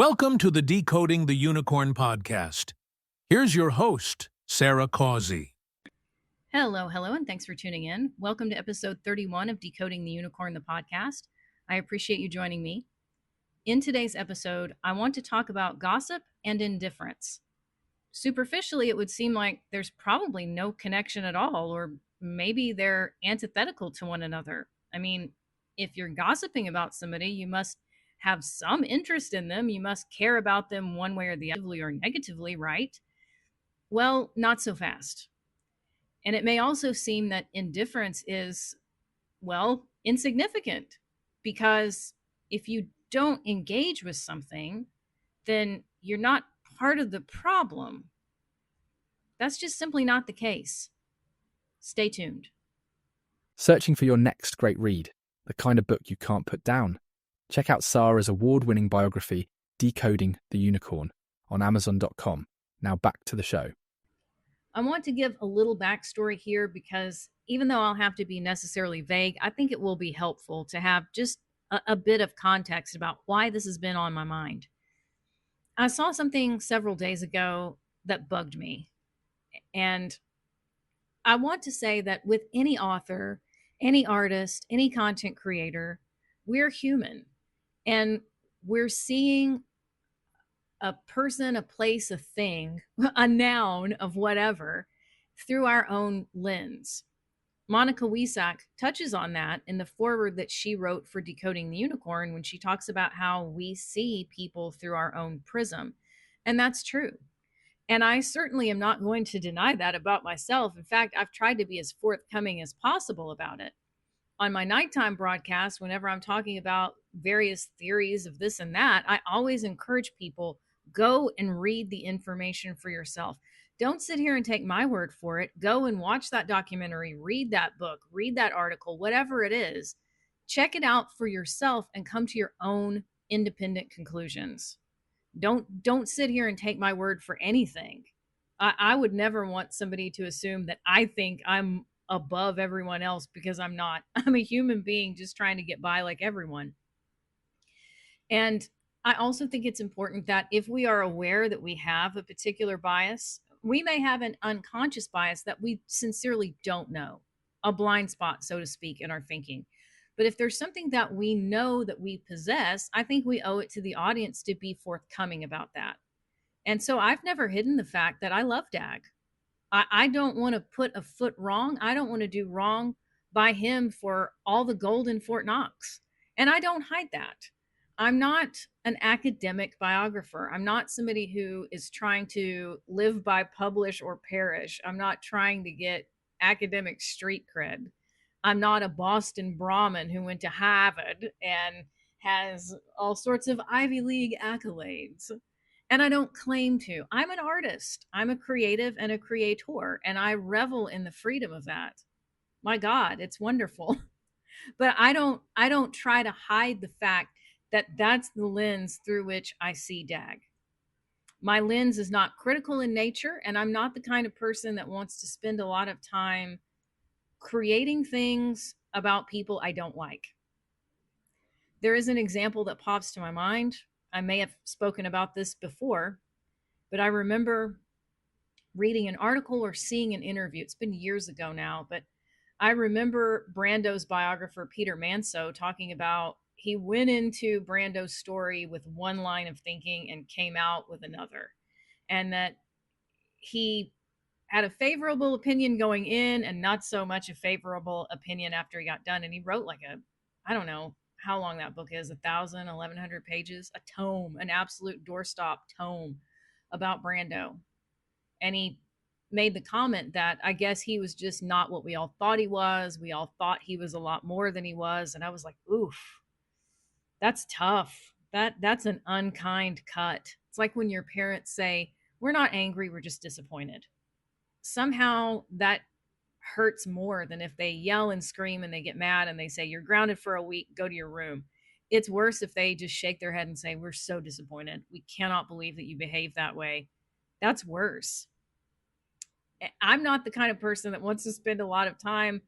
Welcome to the Decoding the Unicorn podcast. Here's your host, Sarah Causey. Hello, and thanks for tuning in. Welcome to episode 31 of Decoding the Unicorn, the podcast. I appreciate you joining me. In today's episode, I want to talk about gossip and indifference. Superficially, it would seem like there's probably no connection at all, or maybe they're antithetical to one another. I mean, if you're gossiping about somebody, you must have some interest in them. You must care about them one way or the other, or negatively, right? Well, not so fast. And it may also seem that indifference is, well, insignificant, because if you don't engage with something, then you're not part of the problem. That's just simply not the case. Stay tuned. Searching for your next great read, the kind of book you can't put down? Check out Sarah's award-winning biography, Decoding the Unicorn, on Amazon.com. Now back to the show. I want to give a little backstory here because even though I'll have to be necessarily vague, I think it will be helpful to have just a bit of context about why this has been on my mind. I saw something several days ago that bugged me. And I want to say that with any author, any artist, any content creator, we're human. And we're seeing a person, a place, a thing, a noun of whatever through our own lens. Monica Wiesack touches on that in the foreword that she wrote for Decoding the Unicorn when she talks about how we see people through our own prism. And that's true. And I certainly am not going to deny that about myself. In fact, I've tried to be as forthcoming as possible about it. On my nighttime broadcast, whenever I'm talking about various theories of this and that, I always encourage people, go and read the information for yourself. Don't sit here and take my word for it. Go and watch that documentary, read that book, read that article, whatever it is. Check it out for yourself and come to your own independent conclusions. Don't sit here and take my word for anything. I would never want somebody to assume that I think I'm above everyone else, because I'm not. I'm a human being just trying to get by like everyone. And I also think it's important that if we are aware that we have a particular bias, we may have an unconscious bias that we sincerely don't know, a blind spot, so to speak, in our thinking. But if there's something that we know that we possess, I think we owe it to the audience to be forthcoming about that. And so I've never hidden the fact that I love Dag. I don't want to put a foot wrong. I don't want to do wrong by him for all the gold in Fort Knox. And I don't hide that. I'm not an academic biographer. I'm not somebody who is trying to live by publish or perish. I'm not trying to get academic street cred. I'm not a Boston Brahmin who went to Harvard and has all sorts of Ivy League accolades. And I don't claim to. I'm an artist. I'm a creative and a creator, and I revel in the freedom of that. My God, it's wonderful. But I don't try to hide the fact that that's the lens through which I see Dag. My lens is not critical in nature, and I'm not the kind of person that wants to spend a lot of time creating things about people I don't like. There is an example that pops to my mind. I may have spoken about this before, but I remember reading an article or seeing an interview. It's been years ago now, but I remember Brando's biographer, Peter Manso, talking about he went into Brando's story with one line of thinking and came out with another. And that he had a favorable opinion going in and not so much a favorable opinion after he got done. And he wrote like I don't know how long that book is, 1,000, 1,100 pages, a tome, an absolute doorstop tome about Brando. And he made the comment that I guess he was just not what we all thought he was. We all thought he was a lot more than he was. And I was like, oof, that's tough. That's an unkind cut. It's like when your parents say, we're not angry, we're just disappointed. Somehow that hurts more than if they yell and scream and they get mad and they say, you're grounded for a week, go to your room. It's worse if they just shake their head and say, we're so disappointed. We cannot believe that you behaved that way. That's worse. I'm not the kind of person that wants to spend a lot of time.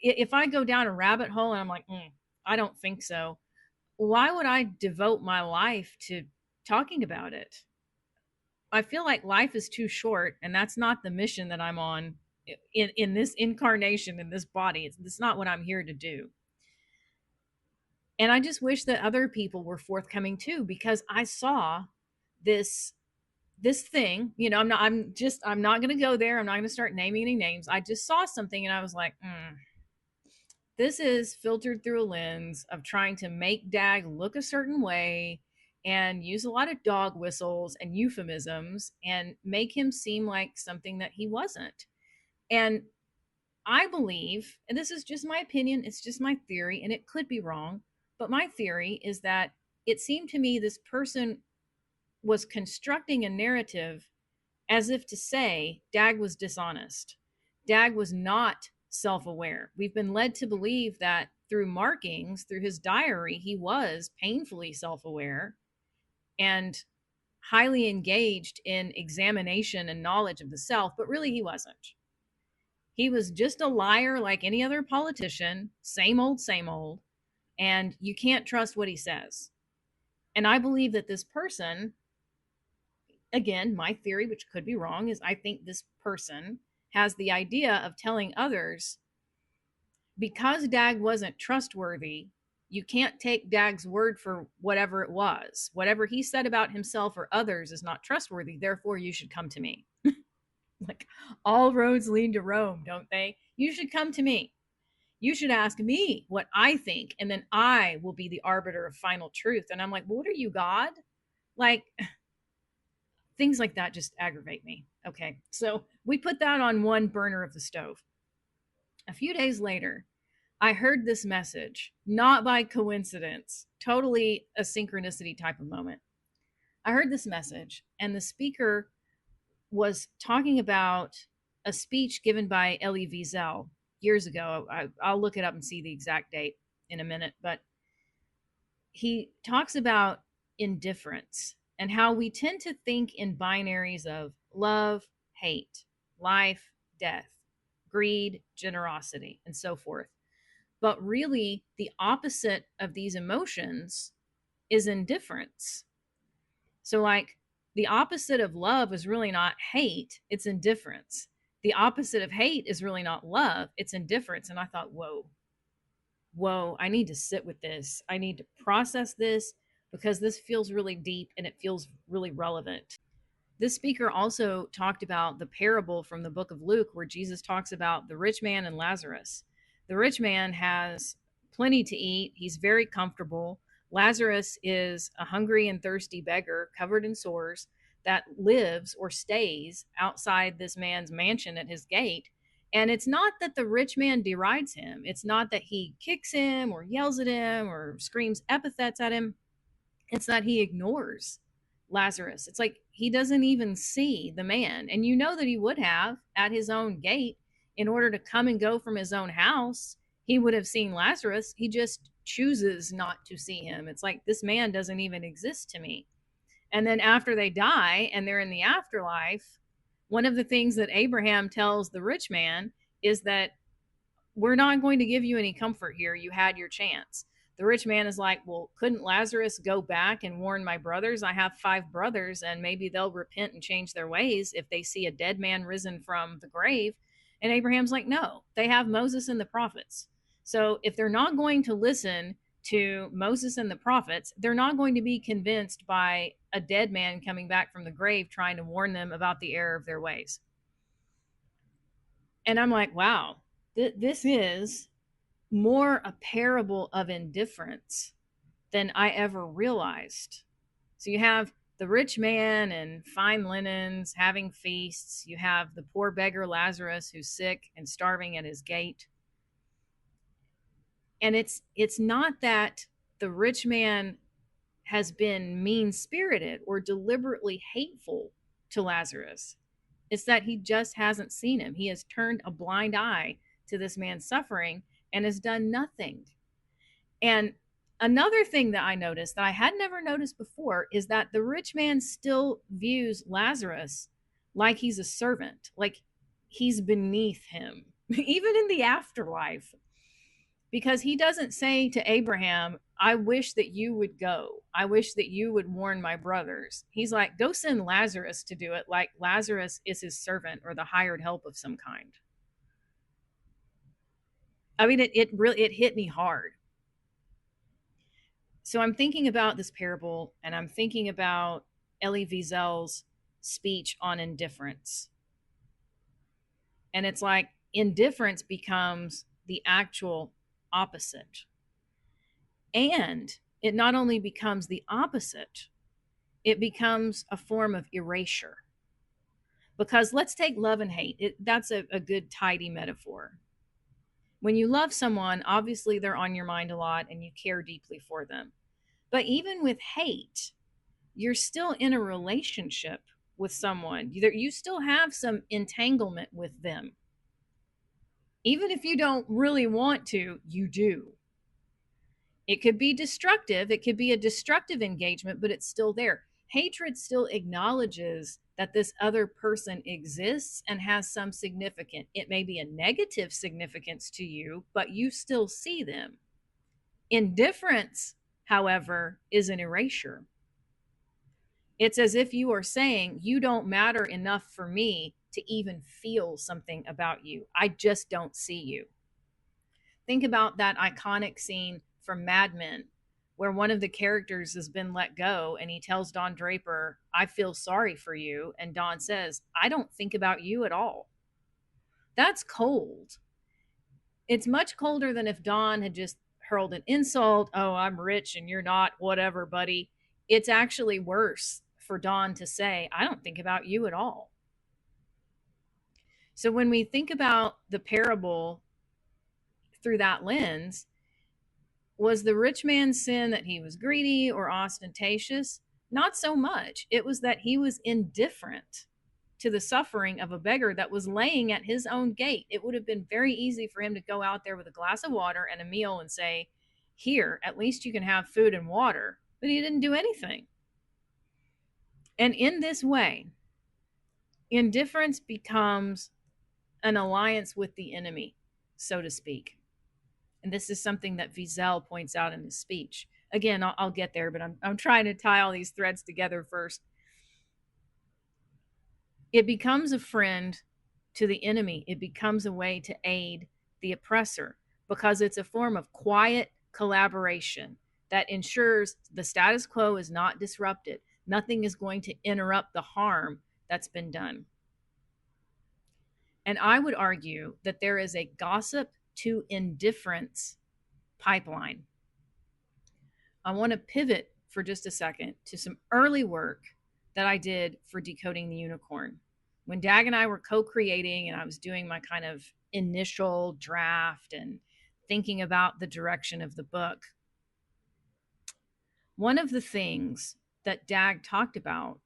If I go down a rabbit hole and I'm like, I don't think so. Why would I devote my life to talking about it. I feel like life is too short, and that's not the mission that I'm on in this incarnation, in this body. It's not what I'm here to do. And I just wish that other people were forthcoming too, because I saw this thing. I'm not going to go there. I'm not going to start naming any names. I just saw something and I was like, this is filtered through a lens of trying to make Dag look a certain way and use a lot of dog whistles and euphemisms and make him seem like something that he wasn't. And I believe, and this is just my opinion, it's just my theory, and it could be wrong, but my theory is that it seemed to me this person was constructing a narrative as if to say Dag was dishonest. Dag was not self-aware. We've been led to believe that through markings, through his diary, he was painfully self-aware and highly engaged in examination and knowledge of the self, but really he wasn't. He was just a liar like any other politician, same old, and you can't trust what he says. And I believe that this person, again, my theory, which could be wrong, is I think this person has the idea of telling others, because Dag wasn't trustworthy, you can't take Dag's word for whatever it was. Whatever he said about himself or others is not trustworthy. Therefore, you should come to me. Like, all roads lead to Rome, don't they? You should come to me. You should ask me what I think, and then I will be the arbiter of final truth. And I'm like, well, what are you, God? Like, things like that just aggravate me. Okay, so we put that on one burner of the stove. A few days later, I heard this message, not by coincidence, totally a synchronicity type of moment. I heard this message, and the speaker was talking about a speech given by Elie Wiesel years ago. I'll look it up and see the exact date in a minute, but he talks about indifference and how we tend to think in binaries of love, hate, life, death, greed, generosity, and so forth. But really, the opposite of these emotions is indifference. So, like, the opposite of love is really not hate, it's indifference. The opposite of hate is really not love, it's indifference. And I thought, whoa, I need to sit with this. I need to process this because this feels really deep and it feels really relevant. This speaker also talked about the parable from the book of Luke where Jesus talks about the rich man and Lazarus. The rich man has plenty to eat. He's very comfortable. Lazarus is a hungry and thirsty beggar covered in sores that lives or stays outside this man's mansion at his gate. And it's not that the rich man derides him. It's not that he kicks him or yells at him or screams epithets at him. It's that he ignores Lazarus. It's like he doesn't even see the man. And you know that he would have at his own gate in order to come and go from his own house. He would have seen Lazarus. He just chooses not to see him. It's like, this man doesn't even exist to me. And then after they die and they're in the afterlife, one of the things that Abraham tells the rich man is that we're not going to give you any comfort here. You had your chance. The rich man is like, well, couldn't Lazarus go back and warn my brothers? I have 5 brothers, and maybe they'll repent and change their ways if they see a dead man risen from the grave. And Abraham's like, no, they have Moses and the prophets. So if they're not going to listen to Moses and the prophets, they're not going to be convinced by a dead man coming back from the grave trying to warn them about the error of their ways. And I'm like, wow, this is more a parable of indifference than I ever realized. So you have the rich man and fine linens having feasts. You have the poor beggar Lazarus who's sick and starving at his gate. And it's not that the rich man has been mean-spirited or deliberately hateful to Lazarus. It's that he just hasn't seen him. He has turned a blind eye to this man's suffering and has done nothing. And another thing that I noticed that I had never noticed before is that the rich man still views Lazarus like he's a servant, like he's beneath him, even in the afterlife. Because he doesn't say to Abraham, I wish that you would go. I wish that you would warn my brothers. He's like, go send Lazarus to do it, like Lazarus is his servant or the hired help of some kind. I mean, it really, it hit me hard. So I'm thinking about this parable, and I'm thinking about Elie Wiesel's speech on indifference. And it's like indifference becomes the actual opposite. And it not only becomes the opposite, it becomes a form of erasure. Because let's take love and hate. That's a good, tidy metaphor. When you love someone, obviously they're on your mind a lot and you care deeply for them. But even with hate, you're still in a relationship with someone. You still have some entanglement with them. Even if you don't really want to, you do. It could be destructive. It could be a destructive engagement, but it's still there. Hatred still acknowledges that this other person exists and has some significance. It may be a negative significance to you, but you still see them. Indifference, however, is an erasure. It's as if you are saying, you don't matter enough for me to even feel something about you. I just don't see you. Think about that iconic scene from Mad Men where one of the characters has been let go and he tells Don Draper, I feel sorry for you. And Don says, I don't think about you at all. That's cold. It's much colder than if Don had just hurled an insult. Oh, I'm rich and you're not, whatever, buddy. It's actually worse for Don to say, I don't think about you at all. So when we think about the parable through that lens, was the rich man's sin that he was greedy or ostentatious? Not so much. It was that he was indifferent to the suffering of a beggar that was laying at his own gate. It would have been very easy for him to go out there with a glass of water and a meal and say, here, at least you can have food and water. But he didn't do anything. And in this way, indifference becomes an alliance with the enemy, so to speak. And this is something that Wiesel points out in his speech. Again, I'll get there, but I'm trying to tie all these threads together first. It becomes a friend to the enemy. It becomes a way to aid the oppressor because it's a form of quiet collaboration that ensures the status quo is not disrupted. Nothing is going to interrupt the harm that's been done. And I would argue that there is a gossip to indifference pipeline. I want to pivot for just a second to some early work that I did for Decoding the Unicorn. When Dag and I were co-creating and I was doing my kind of initial draft and thinking about the direction of the book, one of the things that Dag talked about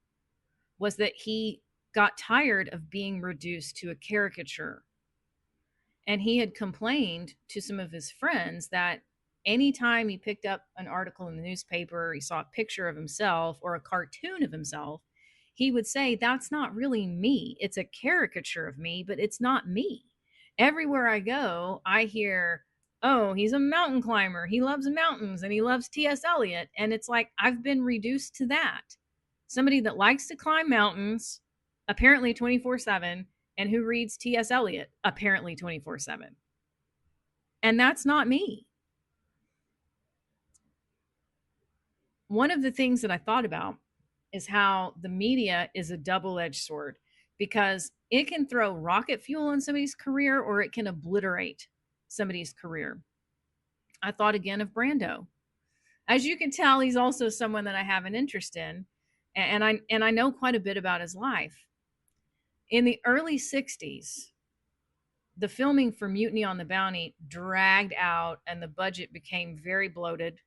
was that he got tired of being reduced to a caricature. And he had complained to some of his friends that anytime he picked up an article in the newspaper, he saw a picture of himself or a cartoon of himself, he would say, that's not really me. It's a caricature of me, but it's not me. Everywhere I go, I hear, oh, he's a mountain climber. He loves mountains and he loves T.S. Eliot. And it's like, I've been reduced to that. Somebody that likes to climb mountains, apparently 24/7, and who reads T.S. Eliot, apparently 24/7. And that's not me. One of the things that I thought about is how the media is a double-edged sword because it can throw rocket fuel in somebody's career or it can obliterate somebody's career. I thought again of Brando. As you can tell, he's also someone that I have an interest in, and I know quite a bit about his life. In the early 60s, the filming for Mutiny on the Bounty dragged out and the budget became very bloated.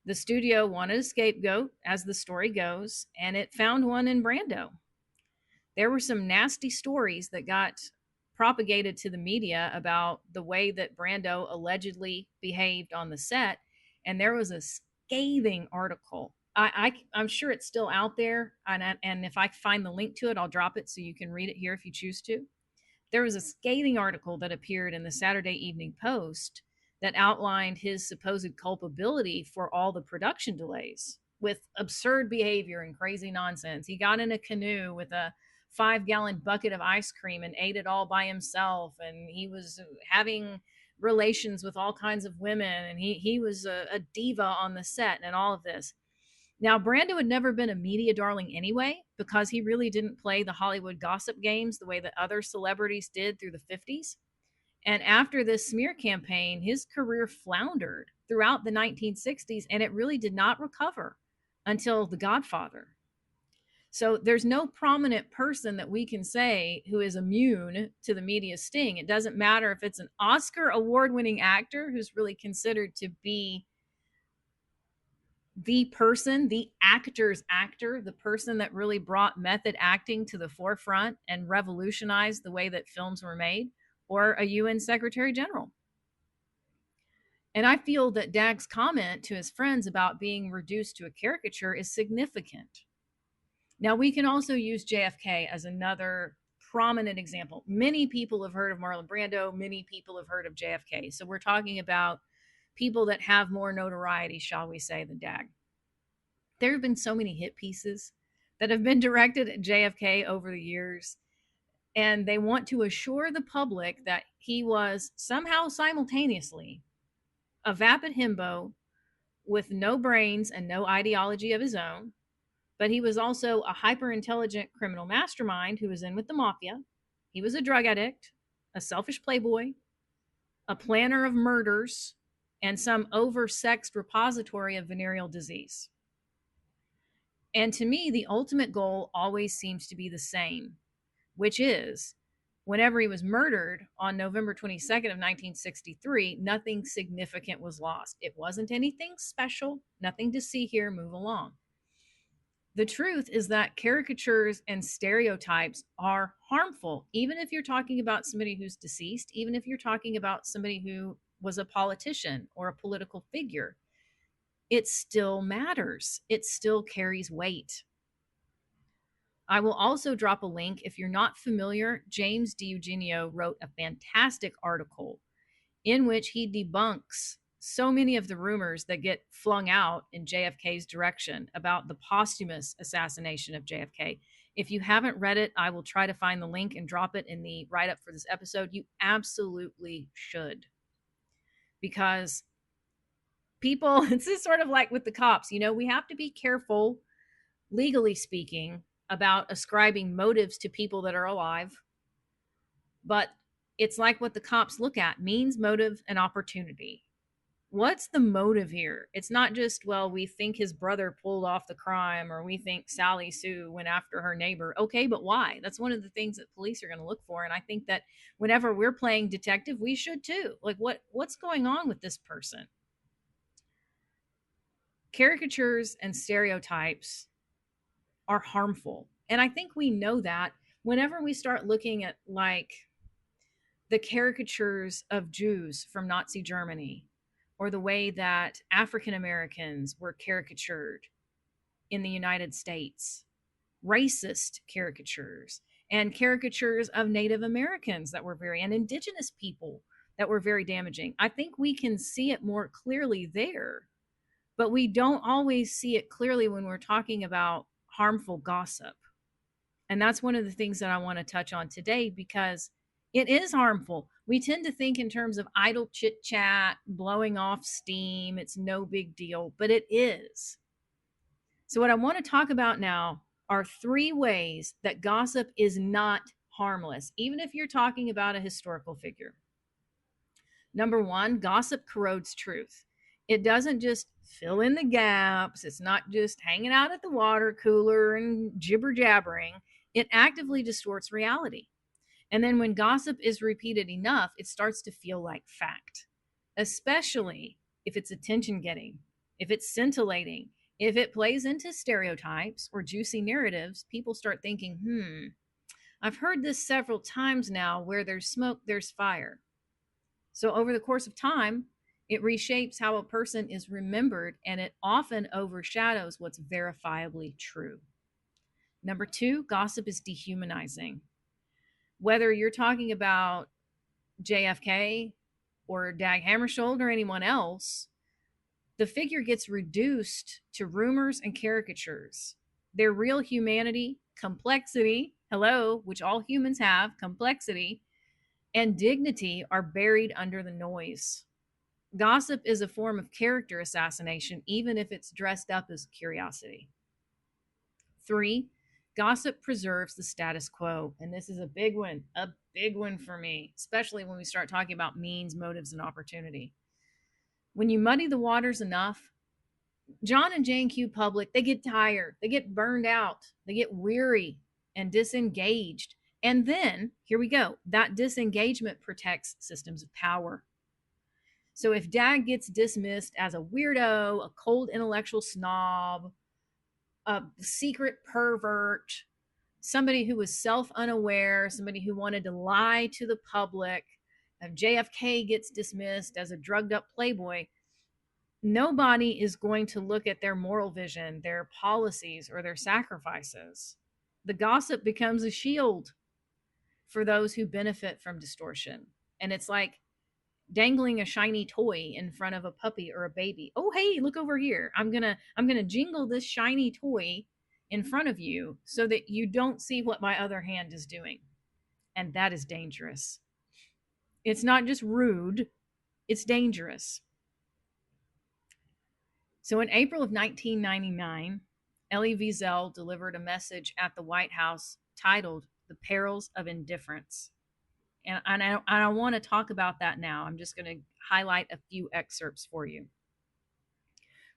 The studio wanted a scapegoat, as the story goes, and it found one in Brando. There were some nasty stories that got propagated to the media about the way that Brando allegedly behaved on the set, and there was a scathing article. I'm sure it's still out there, and if I find the link to it, I'll drop it so you can read it here if you choose to. There was a scathing article that appeared in the Saturday Evening Post that outlined his supposed culpability for all the production delays with absurd behavior and crazy nonsense. He got in a canoe with a 5-gallon bucket of ice cream and ate it all by himself. And he was having relations with all kinds of women. And he was a diva on the set and all of this. Now, Brando had never been a media darling anyway, because he really didn't play the Hollywood gossip games the way that other celebrities did through the 50s. And after this smear campaign, his career floundered throughout the 1960s, and it really did not recover until The Godfather. So there's no prominent person that we can say who is immune to the media sting. It doesn't matter if it's an Oscar award-winning actor who's really considered to be the person, the actor's actor, the person that really brought method acting to the forefront and revolutionized the way that films were made, or a UN Secretary General. And I feel that Dag's comment to his friends about being reduced to a caricature is significant. Now, we can also use JFK as another prominent example. Many people have heard of Marlon Brando. Many people have heard of JFK. So we're talking about people that have more notoriety, shall we say, than Dag. There have been so many hit pieces that have been directed at JFK over the years, and they want to assure the public that he was somehow simultaneously a vapid himbo with no brains and no ideology of his own, but he was also a hyper-intelligent criminal mastermind who was in with the mafia. He was a drug addict, a selfish playboy, a planner of murders, and some oversexed repository of venereal disease. And to me, the ultimate goal always seems to be the same, which is, whenever he was murdered on November 22nd of 1963, nothing significant was lost. It wasn't anything special, nothing to see here, move along. The truth is that caricatures and stereotypes are harmful, even if you're talking about somebody who's deceased, even if you're talking about somebody who was a politician or a political figure. It still matters. It still carries weight. I will also drop a link. If you're not familiar, James DiEugenio wrote a fantastic article in which he debunks so many of the rumors that get flung out in JFK's direction about the posthumous assassination of JFK. If you haven't read it, I will try to find the link and drop it in the write-up for this episode. You absolutely should. Because people, it's just sort of like with the cops, we have to be careful, legally speaking, about ascribing motives to people that are alive. But it's like what the cops look at: means, motive, and opportunity. What's the motive here? It's not just, well, we think his brother pulled off the crime, or we think Sally Sue went after her neighbor. Okay, but why? That's one of the things that police are going to look for. And I think that whenever we're playing detective, we should too. Like, what's going on with this person? Caricatures and stereotypes are harmful. And I think we know that whenever we start looking at like the caricatures of Jews from Nazi Germany, or the way that African Americans were caricatured in the United States, racist caricatures, and caricatures of Native Americans that were and indigenous people that were very damaging. I think we can see it more clearly there, but we don't always see it clearly when we're talking about harmful gossip. And that's one of the things that I want to touch on today, because it is harmful. We tend to think in terms of idle chit-chat, blowing off steam. It's no big deal, but it is. So what I want to talk about now are 3 ways that gossip is not harmless, even if you're talking about a historical figure. Number 1, gossip corrodes truth. It doesn't just fill in the gaps. It's not just hanging out at the water cooler and jibber-jabbering. It actively distorts reality. And then when gossip is repeated enough, it starts to feel like fact, especially if it's attention-getting, if it's scintillating, if it plays into stereotypes or juicy narratives. People start thinking, I've heard this several times now: where there's smoke, there's fire. So over the course of time, it reshapes how a person is remembered, and it often overshadows what's verifiably true. Number 2, gossip is dehumanizing. Whether you're talking about JFK, or Dag Hammarskjöld or anyone else, the figure gets reduced to rumors and caricatures. Their real humanity, complexity, hello, which all humans have, complexity, and dignity are buried under the noise. Gossip is a form of character assassination, even if it's dressed up as curiosity. 3, gossip preserves the status quo. And this is a big one for me, especially when we start talking about means, motives, and opportunity. When you muddy the waters enough, John and Jane Q. Public, they get tired, they get burned out, they get weary and disengaged. And then, here we go, that disengagement protects systems of power. So if Dag gets dismissed as a weirdo, a cold intellectual snob, a secret pervert, somebody who was self-unaware, somebody who wanted to lie to the public, if JFK gets dismissed as a drugged up playboy, nobody is going to look at their moral vision, their policies, or their sacrifices. The gossip becomes a shield for those who benefit from distortion. And it's like dangling a shiny toy in front of a puppy or a baby. Oh, hey, look over here. I'm gonna jingle this shiny toy in front of you so that you don't see what my other hand is doing. And that is dangerous. It's not just rude, it's dangerous. So in April of 1999, Elie Wiesel delivered a message at the White House titled "The Perils of Indifference." And I want to talk about that now. I'm just going to highlight a few excerpts for you.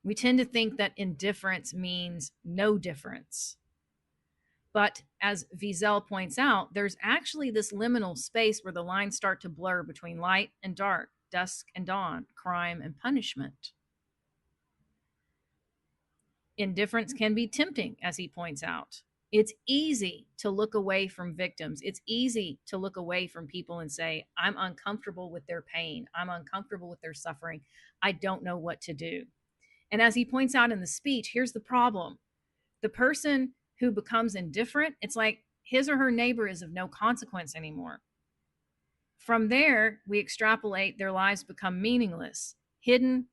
We tend to think that indifference means no difference. But as Wiesel points out, there's actually this liminal space where the lines start to blur between light and dark, dusk and dawn, crime and punishment. Indifference can be tempting, as he points out. It's easy to look away from victims. It's easy to look away from people and say, I'm uncomfortable with their pain. I'm uncomfortable with their suffering. I don't know what to do. And as he points out in the speech, here's the problem. The person who becomes indifferent, it's like his or her neighbor is of no consequence anymore. From there, we extrapolate their lives become meaningless, hidden,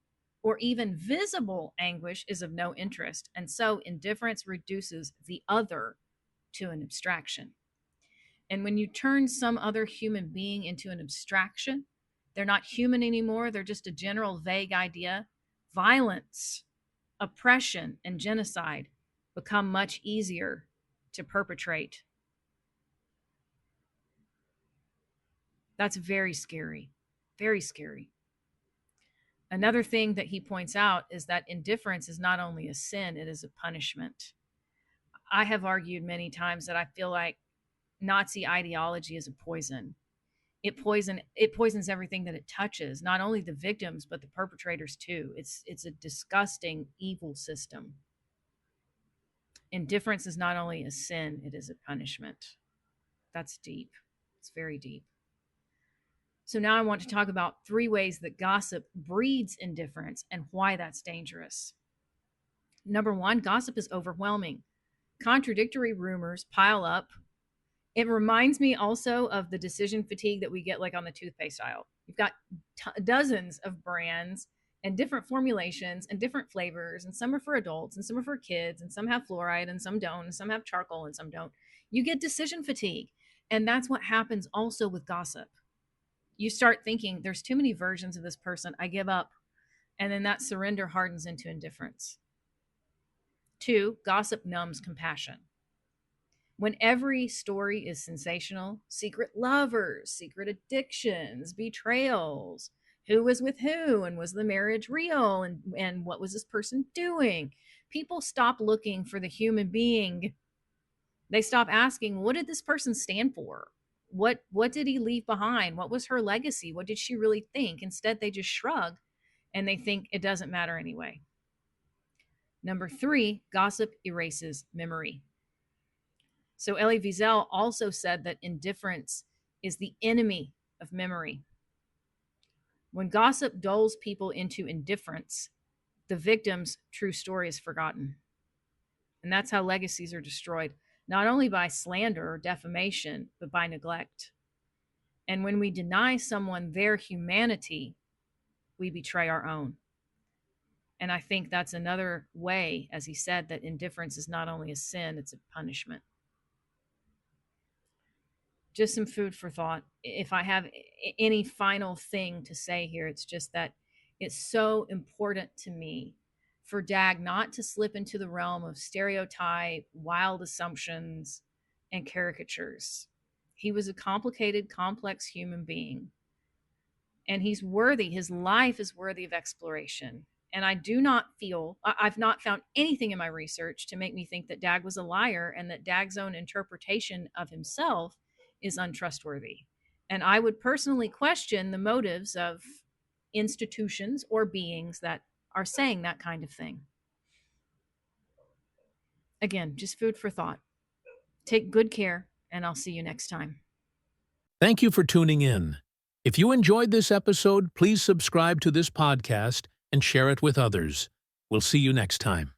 or even visible anguish is of no interest. And so indifference reduces the other to an abstraction. And when you turn some other human being into an abstraction, they're not human anymore. They're just a general vague idea. Violence, oppression, and genocide become much easier to perpetrate. That's very scary, very scary. Another thing that he points out is that indifference is not only a sin, it is a punishment. I have argued many times that I feel like Nazi ideology is a poison. It poisons everything that it touches, not only the victims, but the perpetrators too. It's a disgusting, evil system. Indifference is not only a sin, it is a punishment. That's deep. It's very deep. So now I want to talk about 3 ways that gossip breeds indifference and why that's dangerous. Number 1, gossip is overwhelming. Contradictory rumors pile up. It reminds me also of the decision fatigue that we get like on the toothpaste aisle. You've got dozens of brands and different formulations and different flavors, and some are for adults and some are for kids, and some have fluoride and some don't, and some have charcoal and some don't. You get decision fatigue. And that's what happens also with gossip. You start thinking, there's too many versions of this person, I give up. And then that surrender hardens into indifference. 2, gossip numbs compassion. When every story is sensational, secret lovers, secret addictions, betrayals, who was with who, and was the marriage real, and what was this person doing? People stop looking for the human being. They stop asking, what did this person stand for? What did he leave behind? What was her legacy? What did she really think? Instead, they just shrug and they think it doesn't matter anyway. Number 3, gossip erases memory. So Elie Wiesel also said that indifference is the enemy of memory. When gossip dulls people into indifference, the victim's true story is forgotten. And that's how legacies are destroyed. Not only by slander or defamation, but by neglect. And when we deny someone their humanity, we betray our own. And I think that's another way, as he said, that indifference is not only a sin, it's a punishment. Just some food for thought. If I have any final thing to say here, it's just that it's so important to me for Dag not to slip into the realm of stereotype, wild assumptions, and caricatures. He was a complicated, complex human being, and he's worthy. His life is worthy of exploration. And I do not feel, I've not found anything in my research to make me think that Dag was a liar and that Dag's own interpretation of himself is untrustworthy. And I would personally question the motives of institutions or beings that are saying that kind of thing. Again, just food for thought. Take good care, and I'll see you next time. Thank you for tuning in. If you enjoyed this episode, please subscribe to this podcast and share it with others. We'll see you next time.